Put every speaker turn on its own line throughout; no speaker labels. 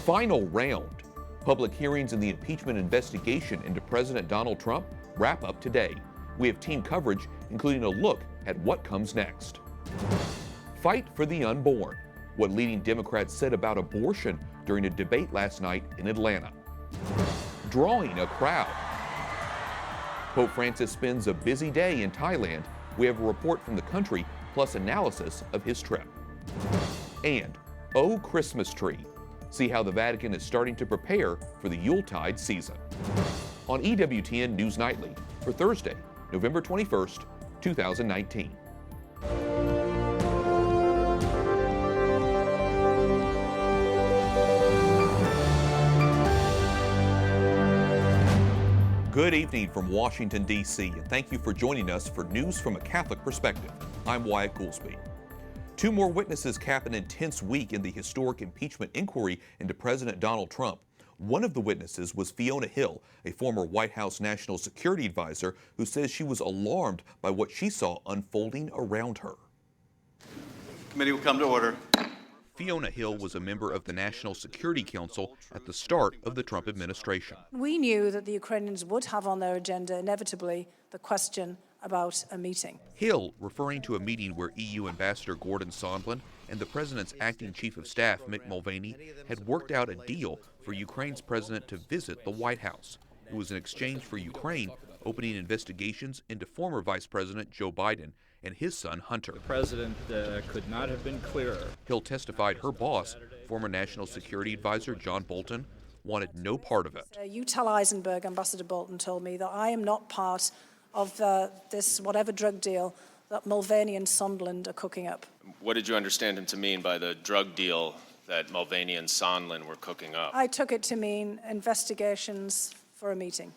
Final round. Public hearings in the impeachment investigation into President Donald Trump wrap up today. We have team coverage, including a look at what comes next. Fight for the unborn. What leading Democrats said about abortion during a debate last night in Atlanta. Drawing a crowd. Pope Francis spends a busy day in Thailand. We have a report from the country, plus analysis of his trip. And, oh Christmas tree. See how the Vatican is starting to prepare for the Yuletide season. On EWTN News Nightly for Thursday, November 21st, 2019. Good evening from Washington, D.C., and thank you for joining us for News from a Catholic Perspective. I'm Wyatt Goolsby. Two more witnesses cap an intense week in the historic impeachment inquiry into President Donald Trump. One of the witnesses was Fiona Hill, a former White House National Security Advisor who says she was alarmed by what she saw unfolding around her.
Committee will come to order.
Fiona Hill was a member of the National Security Council at the start of the Trump administration.
We knew that the Ukrainians would have on their agenda inevitably the question about a meeting.
Hill, referring to a meeting where EU Ambassador Gordon Sondland and the president's acting chief of staff, Mick Mulvaney, had worked out a deal for Ukraine's president to visit the White House. It was in exchange for Ukraine opening investigations into former Vice President Joe Biden and his son Hunter.
The president could not have been clearer.
Hill testified her boss, former National Security Advisor John Bolton, wanted no part of it.
You tell Eisenberg, Ambassador Bolton told me, that I am not part of this whatever drug deal that Mulvaney and Sondland are cooking up.
What did you understand him to mean by the drug deal that Mulvaney and Sondland were cooking up?
I took it to mean investigations for a meeting.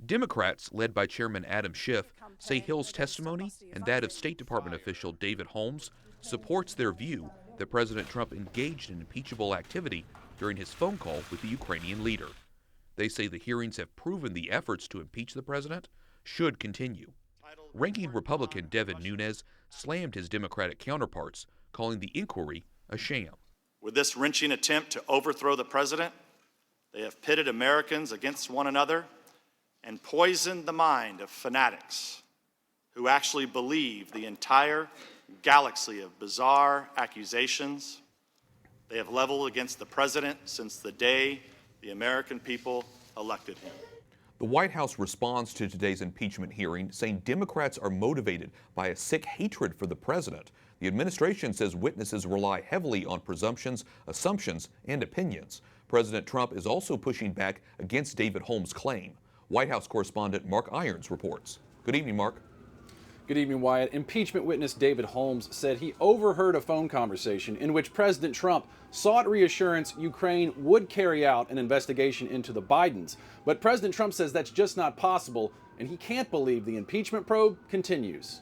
Democrats, led by Chairman Adam Schiff, say Hill's testimony and that of State Department official David Holmes supports their view that President Trump engaged in impeachable activity during his phone call with the Ukrainian leader. They say the hearings have proven the efforts to impeach the president should continue. Ranking Republican Devin Nunes slammed his Democratic counterparts, calling the inquiry a sham.
With this wrenching attempt to overthrow the president, they have pitted Americans against one another and poisoned the mind of fanatics who actually believe the entire galaxy of bizarre accusations they have leveled against the president since the day the American people elected him.
The White House responds to today's impeachment hearing, saying Democrats are motivated by a sick hatred for the president. The administration says witnesses rely heavily on presumptions, assumptions, and opinions. President Trump is also pushing back against David Holmes' claim. White House correspondent Mark Irons reports. Good evening, Mark.
Good evening, Wyatt. Impeachment witness David Holmes said he overheard a phone conversation in which President Trump sought reassurance Ukraine would carry out an investigation into the Bidens. But President Trump says that's just not possible, and he can't believe the impeachment probe continues.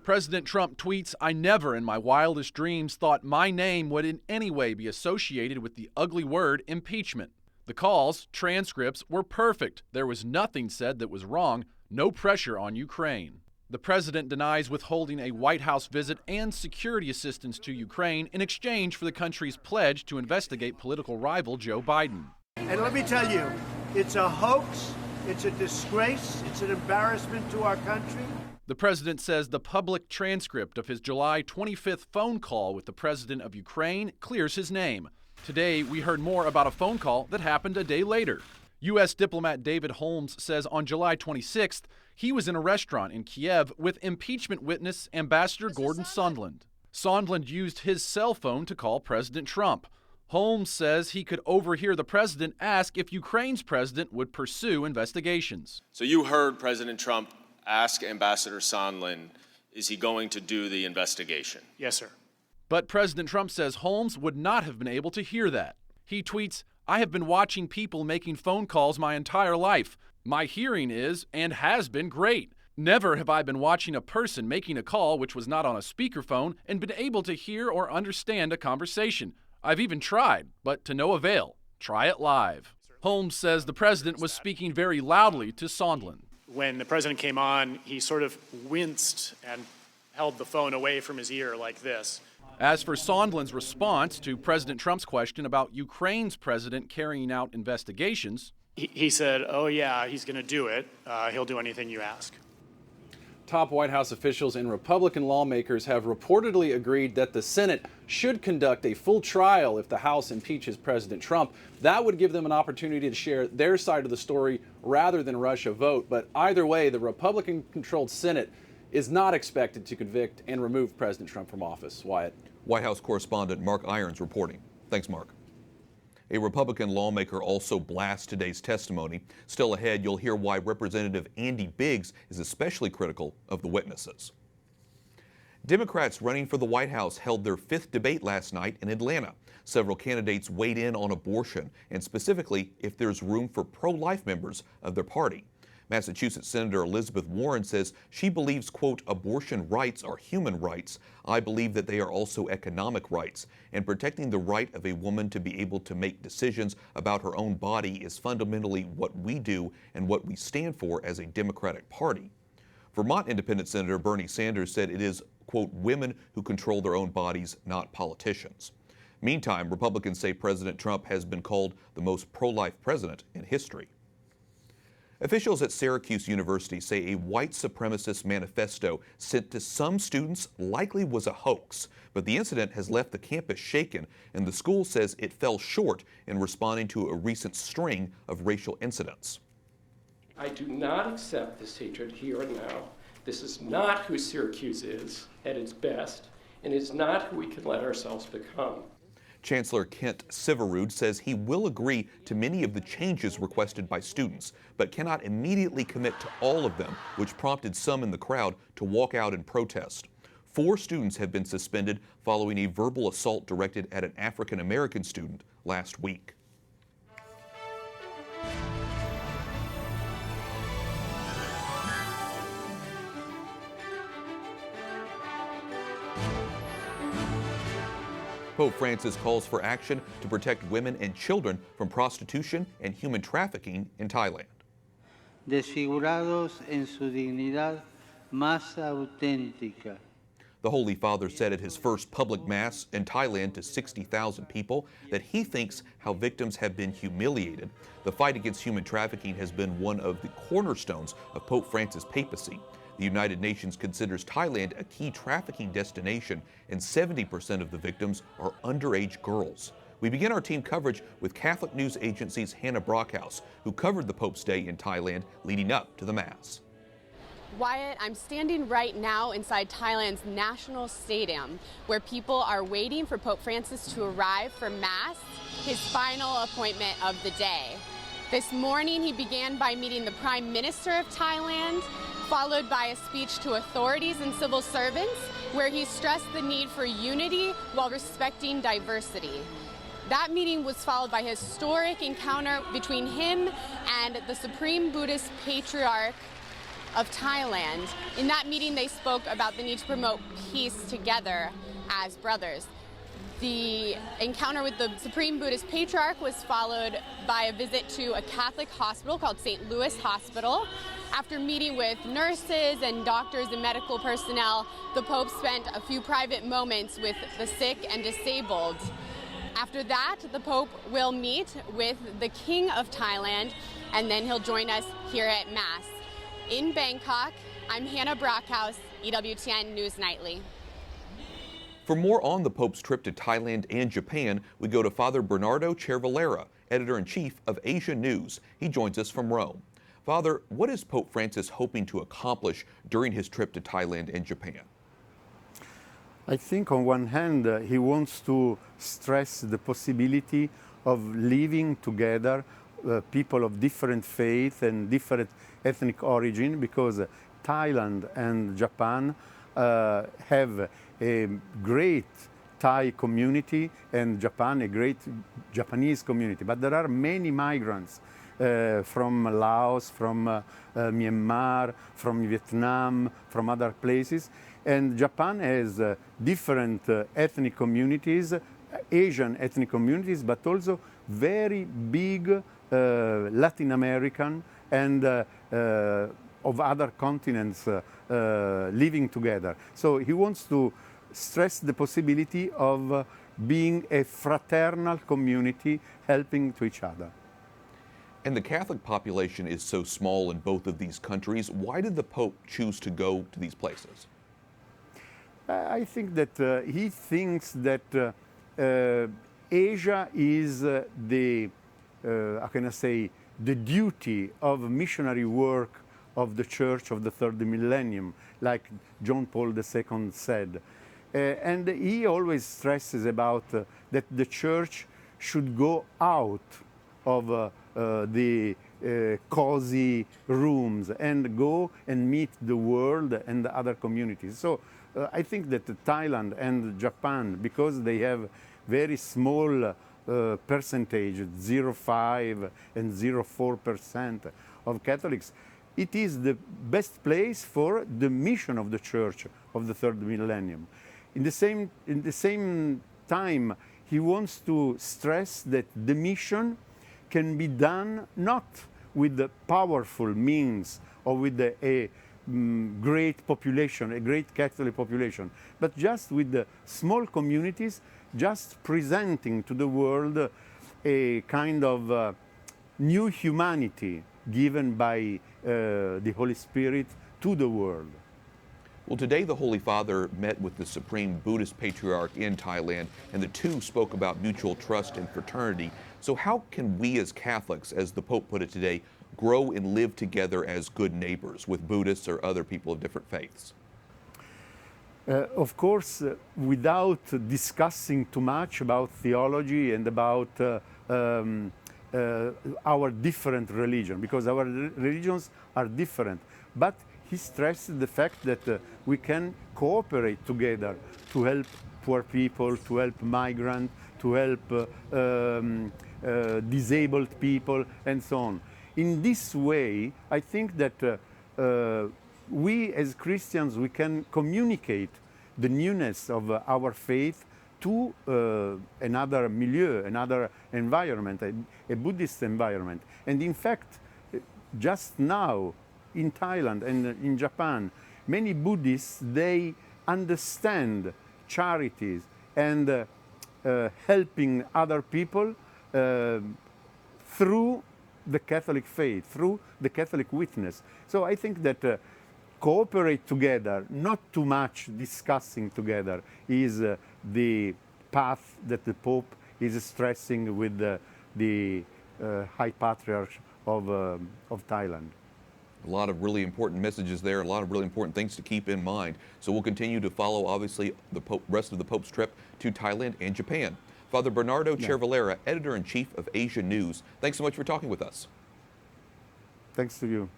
President Trump tweets, "I never in my wildest dreams thought my name would in any way be associated with the ugly word impeachment. The calls, transcripts were perfect. There was nothing said that was wrong, no pressure on Ukraine." The president denies withholding a White House visit and security assistance to Ukraine in exchange for the country's pledge to investigate political rival Joe Biden.
And let me tell you, it's a hoax, it's a disgrace, it's an embarrassment to our country.
The president says the public transcript of his July 25th phone call with the president of Ukraine clears his name. Today, we heard more about a phone call that happened a day later. U.S. diplomat David Holmes says on July 26th, he was in a restaurant in Kiev with impeachment witness Ambassador Gordon Sondland. Sondland used his cell phone to call President Trump. Holmes says he could overhear the president ask if Ukraine's president would pursue investigations.
So you heard President Trump ask Ambassador Sondland, is he going to do the investigation?
Yes, sir.
But President Trump says Holmes would not have been able to hear that. He tweets, "I have been watching people making phone calls my entire life. My hearing is and has been great. Never have I been watching a person making a call which was not on a speakerphone and been able to hear or understand a conversation. I've even tried, but to no avail. Try it live." Holmes says the president was speaking very loudly to Sondland.
When the president came on, he sort of winced and held the phone away from his ear like this.
As for Sondland's response to President Trump's question about Ukraine's president carrying out investigations,
he said, oh yeah, he's going to do it. He'll do anything you ask.
Top White House officials and Republican lawmakers have reportedly agreed that the Senate should conduct a full trial if the House impeaches President Trump. That would give them an opportunity to share their side of the story rather than rush a vote. But either way, the Republican-controlled Senate is not expected to convict and remove President Trump from office. Wyatt.
White House correspondent Mark Irons reporting. Thanks, Mark. A Republican lawmaker also blasts today's testimony. Still ahead, you'll hear why Representative Andy Biggs is especially critical of the witnesses. Democrats running for the White House held their 5th debate last night in Atlanta. Several candidates weighed in on abortion and specifically if there's room for pro-life members of their party. Massachusetts Senator Elizabeth Warren says she believes, quote, abortion rights are human rights. I believe that they are also economic rights, and protecting the right of a woman to be able to make decisions about her own body is fundamentally what we do and what we stand for as a Democratic Party. Vermont Independent Senator Bernie Sanders said it is, quote, women who control their own bodies, not politicians. Meantime, Republicans say President Trump has been called the most pro-life president in history. Officials at Syracuse University say a white supremacist manifesto sent to some students likely was a hoax, but the incident has left the campus shaken, and the school says it fell short in responding to a recent string of racial incidents.
I do not accept this hatred here and now. This is not who Syracuse is at its best, and it's not who we can let ourselves become.
Chancellor Kent Syverud says he will agree to many of the changes requested by students, but cannot immediately commit to all of them, which prompted some in the crowd to walk out and protest. 4 students have been suspended following a verbal assault directed at an African-American student last week. Pope Francis calls for action to protect women and children from prostitution and human trafficking in Thailand.
Desfigurados en su dignidad más auténtica.
The Holy Father said at his first public mass in Thailand to 60,000 people that he thinks how victims have been humiliated. The fight against human trafficking has been one of the cornerstones of Pope Francis' papacy. The United Nations considers Thailand a key trafficking destination, and 70% of the victims are underage girls. We begin our team coverage with Catholic News Agency's Hannah Brockhouse, who covered the Pope's Day in Thailand leading up to the Mass.
Wyatt, I'm standing right now inside Thailand's National Stadium, where people are waiting for Pope Francis to arrive for Mass, his final appointment of the day. This morning, he began by meeting the Prime Minister of Thailand, followed by a speech to authorities and civil servants, where he stressed the need for unity while respecting diversity. That meeting was followed by a historic encounter between him and the Supreme Buddhist Patriarch of Thailand. In that meeting, they spoke about the need to promote peace together as brothers. The encounter with the Supreme Buddhist Patriarch was followed by a visit to a Catholic hospital called St. Louis Hospital. After meeting with nurses and doctors and medical personnel, the Pope spent a few private moments with the sick and disabled. After that, the Pope will meet with the King of Thailand, and then he'll join us here at Mass. In Bangkok, I'm Hannah Brockhouse, EWTN News Nightly.
For more on the Pope's trip to Thailand and Japan, we go to Father Bernardo Cervellera, editor-in-chief of AsiaNews. He joins us from Rome. Father, what is Pope Francis hoping to accomplish during his trip to Thailand and Japan?
I think on one hand, he wants to stress the possibility of living together, people of different faith and different ethnic origin, because Thailand and Japan have a great Thai community and Japan a great Japanese community. But there are many migrants from Laos, from Myanmar, from Vietnam, from other places. And Japan has different ethnic communities, Asian ethnic communities, but also very big Latin American and of other continents living together. So he wants to stress the possibility of being a fraternal community helping to each other.
And the Catholic population is so small in both of these countries. Why did the Pope choose to go to these places?
I think that he thinks that Asia is how can I say, the duty of missionary work of the Church of the third millennium, like John Paul II said. And he always stresses about that the Church should go out of the cozy rooms and go and meet the world and the other communities. So I think that Thailand and Japan, because they have very small percentage, 0.5 and 0.4% of Catholics, it is the best place for the mission of the Church of the third millennium. In the same time, he wants to stress that the mission can be done not with the powerful means or with a great population, a great Catholic population, but just with the small communities, just presenting to the world a kind of new humanity given by the Holy Spirit to the world.
Well, today the Holy Father met with the Supreme Buddhist Patriarch in Thailand, and the two spoke about mutual trust and fraternity. So how can we as Catholics, as the Pope put it today, grow and live together as good neighbors with Buddhists or other people of different faiths?
Of course, without discussing too much about theology and about our different religion, because our religions are different. But he stressed the fact that we can cooperate together to help poor people, to help migrants, to help disabled people, and so on. In this way, I think that we as Christians, we can communicate the newness of our faith to another milieu, another environment, a Buddhist environment. And in fact, just now in Thailand and in Japan, many Buddhists, they understand charities and helping other people through the Catholic faith, through the Catholic witness. So I think that cooperate together, not too much discussing together, is the path that the Pope is stressing with the High Patriarch of Thailand.
A lot of really important messages there, a lot of really important things to keep in mind. So we'll continue to follow, obviously, the rest of the Pope's trip to Thailand and Japan. Father Bernardo Cervellera, Editor-in-Chief of AsiaNews, thanks so much for talking with us.
Thanks to you.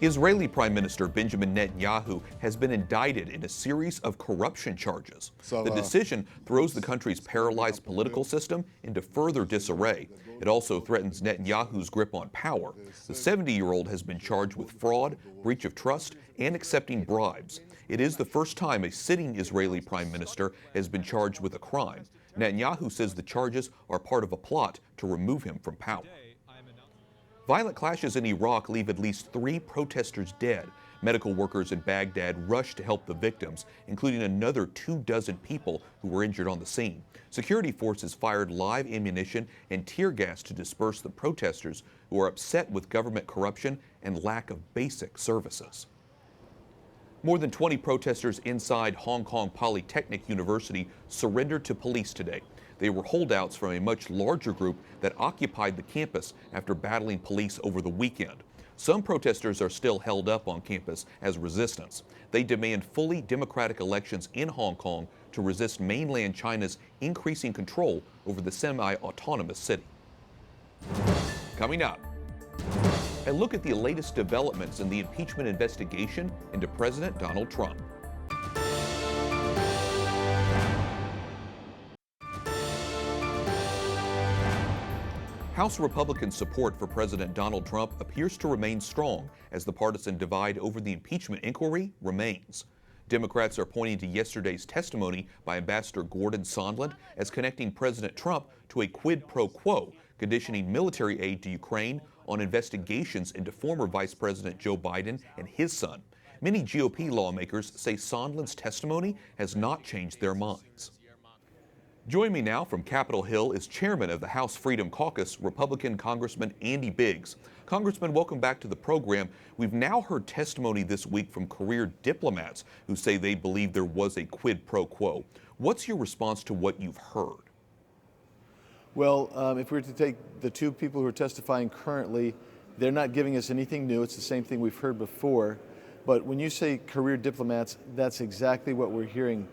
Israeli Prime Minister Benjamin Netanyahu has been indicted in a series of corruption charges. The decision throws the country's paralyzed political system into further disarray. It also threatens Netanyahu's grip on power. The 70-year-old has been charged with fraud, breach of trust, and accepting bribes. It is the first time a sitting Israeli prime minister has been charged with a crime. Netanyahu says the charges are part of a plot to remove him from power. Violent clashes in Iraq leave at least 3 protesters dead. Medical workers in Baghdad rushed to help the victims, including another 24 people who were injured on the scene. Security forces fired live ammunition and tear gas to disperse the protesters who are upset with government corruption and lack of basic services. More than 20 protesters inside Hong Kong Polytechnic University surrendered to police today. They were holdouts from a much larger group that occupied the campus after battling police over the weekend. Some protesters are still held up on campus as resistance. They demand fully democratic elections in Hong Kong to resist mainland China's increasing control over the semi-autonomous city. Coming up, a look at the latest developments in the impeachment investigation into President Donald Trump. House Republican support for President Donald Trump appears to remain strong as the partisan divide over the impeachment inquiry remains. Democrats are pointing to yesterday's testimony by Ambassador Gordon Sondland as connecting President Trump to a quid pro quo, conditioning military aid to Ukraine on investigations into former Vice President Joe Biden and his son. Many GOP lawmakers say Sondland's testimony has not changed their minds. Joining me now from Capitol Hill is Chairman of the House Freedom Caucus, Republican Congressman Andy Biggs. Congressman, welcome back to the program. We've now heard testimony this week from career diplomats who say they believe there was a quid pro quo. What's your response to what you've heard?
Well, if we were to take the two people who are testifying currently, they're not giving us anything new. It's the same thing we've heard before. But when you say career diplomats, that's exactly what we're hearing.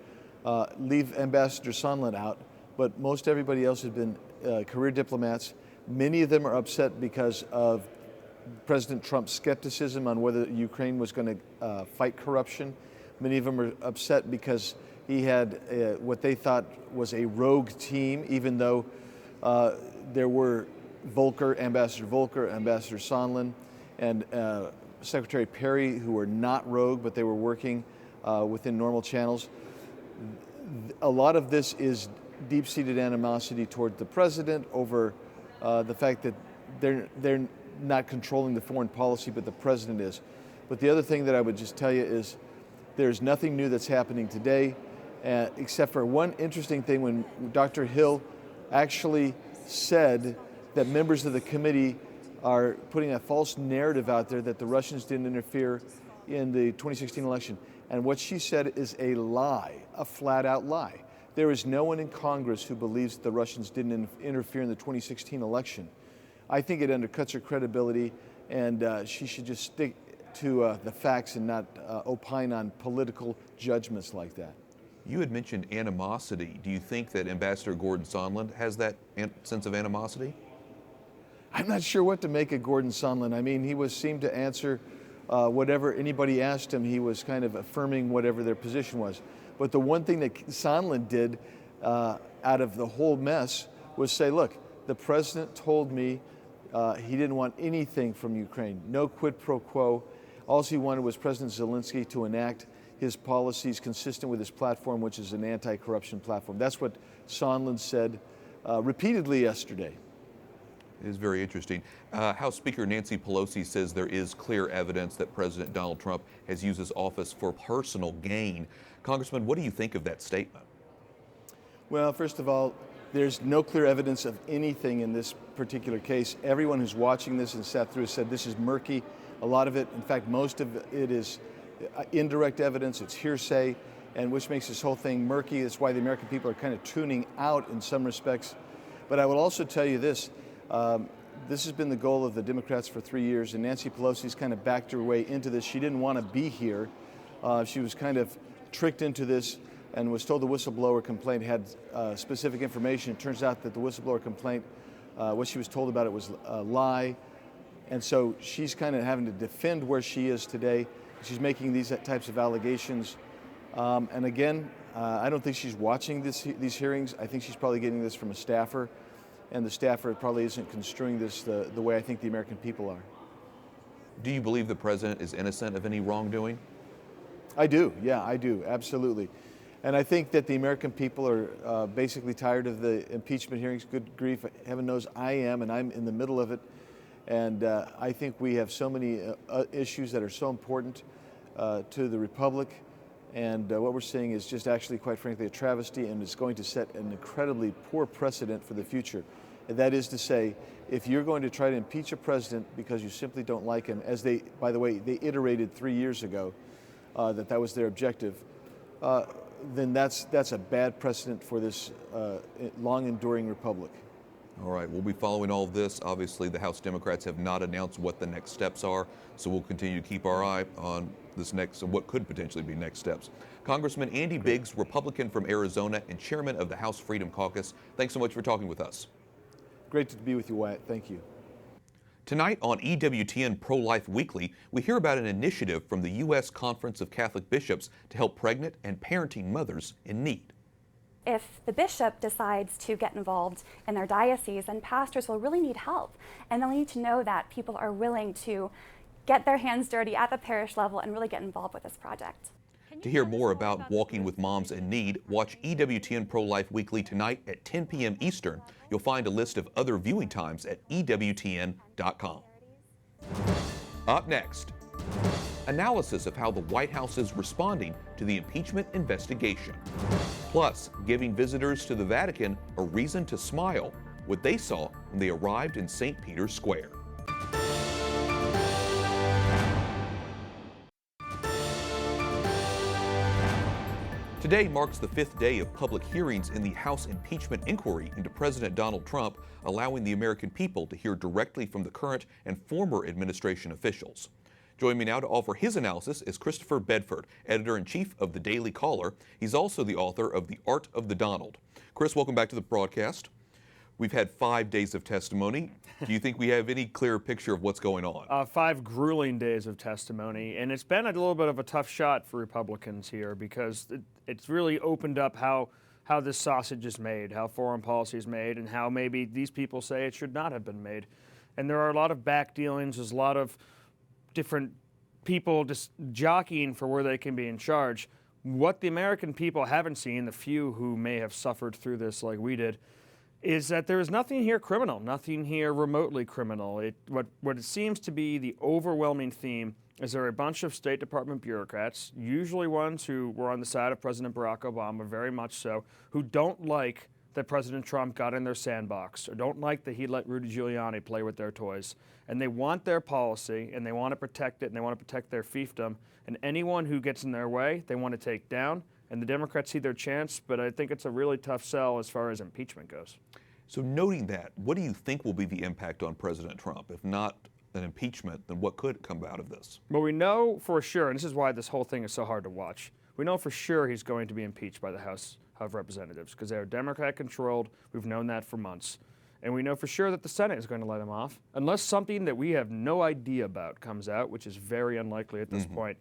Leave Ambassador Sondland out, but most everybody else has been career diplomats. Many of them are upset because of President Trump's skepticism on whether Ukraine was going to fight corruption. Many of them are upset because he had what they thought was a rogue team, even though there were Ambassador Volker, Ambassador Sondland, and Secretary Perry, who were not rogue, but they were working within normal channels. A lot of this is deep-seated animosity toward the president over the fact that they're not controlling the foreign policy, but the president is. But the other thing that I would just tell you is there's nothing new that's happening today, except for one interesting thing when Dr. Hill actually said that members of the committee are putting a false narrative out there that the Russians didn't interfere in the 2016 election. And what she said is a lie, a flat-out lie. There is no one in Congress who believes the Russians didn't interfere in the 2016 election. I think it undercuts her credibility, and she should just stick to the facts and not opine on political judgments like that.
You had mentioned animosity. Do you think that Ambassador Gordon Sondland has that sense of animosity?
I'm not sure what to make of Gordon Sondland. I mean, he seemed to answer whatever anybody asked him. He was kind of affirming whatever their position was. But the one thing that Sondland did out of the whole mess was say, look, the president told me he didn't want anything from Ukraine, no quid pro quo. All he wanted was President Zelensky to enact his policies consistent with his platform, which is an anti-corruption platform. That's what Sondland said repeatedly yesterday.
It is very interesting. House Speaker Nancy Pelosi says there is clear evidence that President Donald Trump has used his office for personal gain. Congressman, what do you think of that statement?
Well, first of all, there's no clear evidence of anything in this particular case. Everyone who's watching this and sat through said this is murky. A lot of it, in fact, most of it is indirect evidence, it's hearsay, and which makes this whole thing murky. That's why the American people are kind of tuning out in some respects. But I will also tell you this. This has been the goal of the Democrats for 3 years, and Nancy Pelosi's kind of backed her way into this. She didn't want to be here. She was kind of tricked into this and was told the whistleblower complaint had specific information. It turns out that the whistleblower complaint, what she was told about it was a lie. And so she's kind of having to defend where she is today. She's making these types of allegations. And again, I don't think she's watching these hearings. I think she's probably getting this from a staffer. And the staffer probably isn't construing this the way I think the American people are.
Do you believe the president is innocent of any wrongdoing?
I do, yeah, I do, absolutely. And I think that the American people are basically tired of the impeachment hearings. Good grief, heaven knows I am, and I'm in the middle of it. And I think we have so many issues that are so important to the Republic. And what we're seeing is just actually, quite frankly, a travesty, and it's going to set an incredibly poor precedent for the future. And that is to say, if you're going to try to impeach a president because you simply don't like him, as they, by the way, they iterated 3 years ago that was their objective, then that's a bad precedent for this long-enduring republic.
All right, we'll be following all of this. Obviously, the House Democrats have not announced what the next steps are, so we'll continue to keep our eye on this next, what could potentially be next steps. Congressman Andy Biggs, Republican from Arizona and chairman of the House Freedom Caucus, thanks so much for talking with us.
Great to be with you, Wyatt. Thank you.
Tonight on EWTN Pro-Life Weekly, we hear about an initiative from the U.S. Conference of Catholic Bishops to help pregnant and parenting mothers in need.
If the bishop decides to get involved in their diocese, then pastors will really need help. And they'll need to know that people are willing to get their hands dirty at the parish level and really get involved with this project.
To hear more about walking with moms in need, watch EWTN Pro-Life Weekly tonight at 10 p.m. Eastern. You'll find a list of other viewing times at EWTN.com. Up next. analysis of how the White House is responding to the impeachment investigation. Plus, giving visitors to the Vatican a reason to smile, what they saw when they arrived in St. Peter's Square. Today marks the 5th day of public hearings in the House impeachment inquiry into President Donald Trump, allowing the American people to hear directly from the current and former administration officials. Joining me now to offer his analysis is Christopher Bedford, editor-in-chief of the Daily Caller. He's also the author of The Art of the Donald. Chris, welcome back to the broadcast. We've had 5 days of testimony. Do you think we have any clear picture of what's going on?
5 grueling days of testimony, and it's been a little bit of a tough shot for Republicans here because it's really opened up how this sausage is made, how foreign policy is made, and how maybe these people say it should not have been made. And there are a lot of back dealings, there's a lot of different people just jockeying for where they can be in charge. What the American people haven't seen, the few who may have suffered through this like we did, is that there is nothing here criminal, nothing here remotely criminal. What it seems to be the overwhelming theme is there are a bunch of State Department bureaucrats, usually ones who were on the side of President Barack Obama, very much so, who don't like that President Trump got in their sandbox, or don't like that he let Rudy Giuliani play with their toys. And they want their policy, and they want to protect it, and they want to protect their fiefdom. And anyone who gets in their way, they want to take down. And the Democrats see their chance, but I think it's a really tough sell as far as impeachment goes.
So noting that, what do you think will be the impact on President Trump? If not an impeachment, then what could come out of this?
Well, we know for sure, and this is why this whole thing is so hard to watch, we know for sure he's going to be impeached by the House of Representatives because they are Democrat-controlled. We've known that for months. And we know for sure that the Senate is going to let him off, unless something that we have no idea about comes out, which is very unlikely at this point.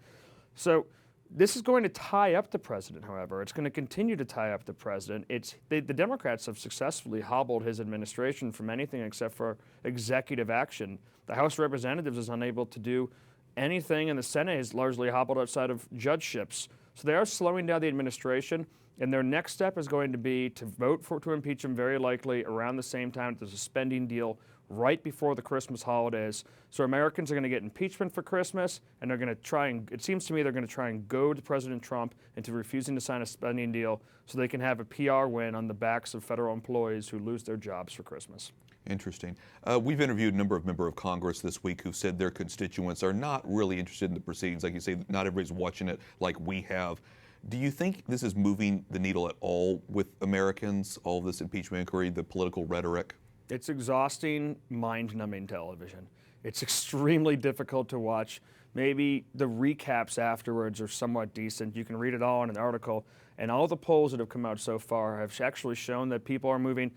So this is going to tie up the president, however. It's going to continue to tie up the president. The Democrats have successfully hobbled his administration from anything except for executive action. The House of Representatives is unable to do anything, and the Senate is largely hobbled outside of judgeships. So they are slowing down the administration, and their next step is going to be to vote to impeach him very likely around the same time. There's a spending deal right before the Christmas holidays. So Americans are going to get impeachment for Christmas, and they're going to try and, it seems to me they're going to try and goad President Trump into refusing to sign a spending deal so they can have a PR win on the backs of federal employees who lose their jobs for Christmas.
Interesting. We've interviewed a number of members of Congress this week who said their constituents are not really interested in the proceedings. Like you say, not everybody's watching it like we have. Do you think this is moving the needle at all with Americans, all of this impeachment inquiry, the political rhetoric?
It's exhausting, mind-numbing television. It's extremely difficult to watch. Maybe the recaps afterwards are somewhat decent. You can read it all in an article. And all the polls that have come out so far have actually shown that people are moving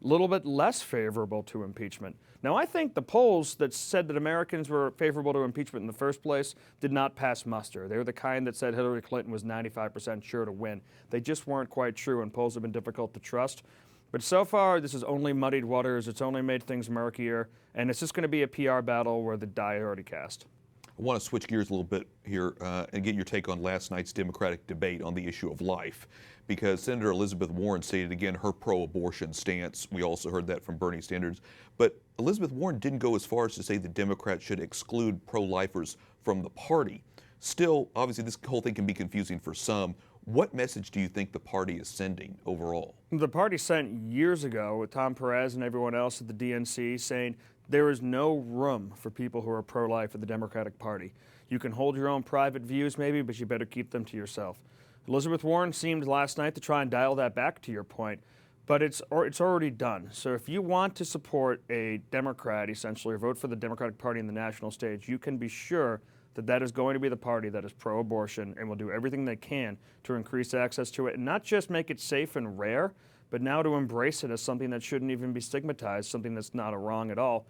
a little bit less favorable to impeachment. Now, I think the polls that said that Americans were favorable to impeachment in the first place did not pass muster. They were the kind that said Hillary Clinton was 95% sure to win. They just weren't quite true, and polls have been difficult to trust. But so far, this has only muddied waters. It's only made things murkier, and it's just going to be a PR battle where the die are already cast.
I want to switch gears a little bit here and get your take on last night's Democratic debate on the issue of life, because Senator Elizabeth Warren stated again her pro-abortion stance. We also heard that from Bernie Sanders. But Elizabeth Warren didn't go as far as to say the Democrats should exclude pro-lifers from the party. Still, obviously, this whole thing can be confusing for some. What message do you think the party is sending overall?
The party sent years ago with Tom Perez and everyone else at the DNC saying there is no room for people who are pro-life at the Democratic Party. You can hold your own private views maybe, but you better keep them to yourself. Elizabeth Warren seemed last night to try and dial that back to your point, but it's already done. So if you want to support a Democrat, essentially, or vote for the Democratic Party in the national stage, you can be sure that that is going to be the party that is pro-abortion and will do everything they can to increase access to it, and not just make it safe and rare, but now to embrace it as something that shouldn't even be stigmatized, something that's not a wrong at all.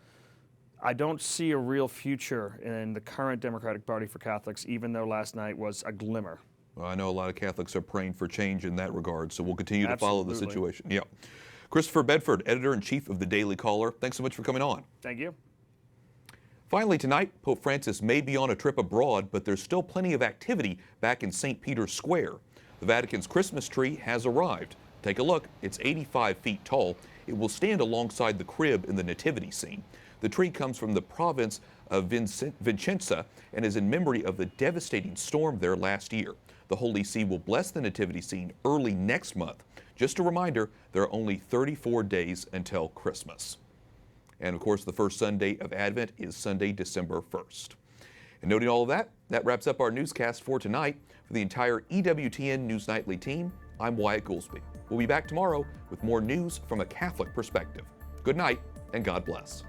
I don't see a real future in the current Democratic Party for Catholics, even though last night was a glimmer.
Well, I know a lot of Catholics are praying for change in that regard, so we'll continue to follow the situation. Yeah. Christopher Bedford, editor-in-chief of the Daily Caller, thanks so much for coming on.
Thank you.
Finally tonight, Pope Francis may be on a trip abroad, but there's still plenty of activity back in St. Peter's Square. The Vatican's Christmas tree has arrived. Take a look. It's 85 feet tall. It will stand alongside the crib in the nativity scene. The tree comes from the province of Vicenza and is in memory of the devastating storm there last year. The Holy See will bless the nativity scene early next month. Just a reminder, there are only 34 days until Christmas. And of course, the first Sunday of Advent is Sunday, December 1st. And noting all of that, that wraps up our newscast for tonight. For the entire EWTN News Nightly team, I'm Wyatt Goolsby. We'll be back tomorrow with more news from a Catholic perspective. Good night and God bless.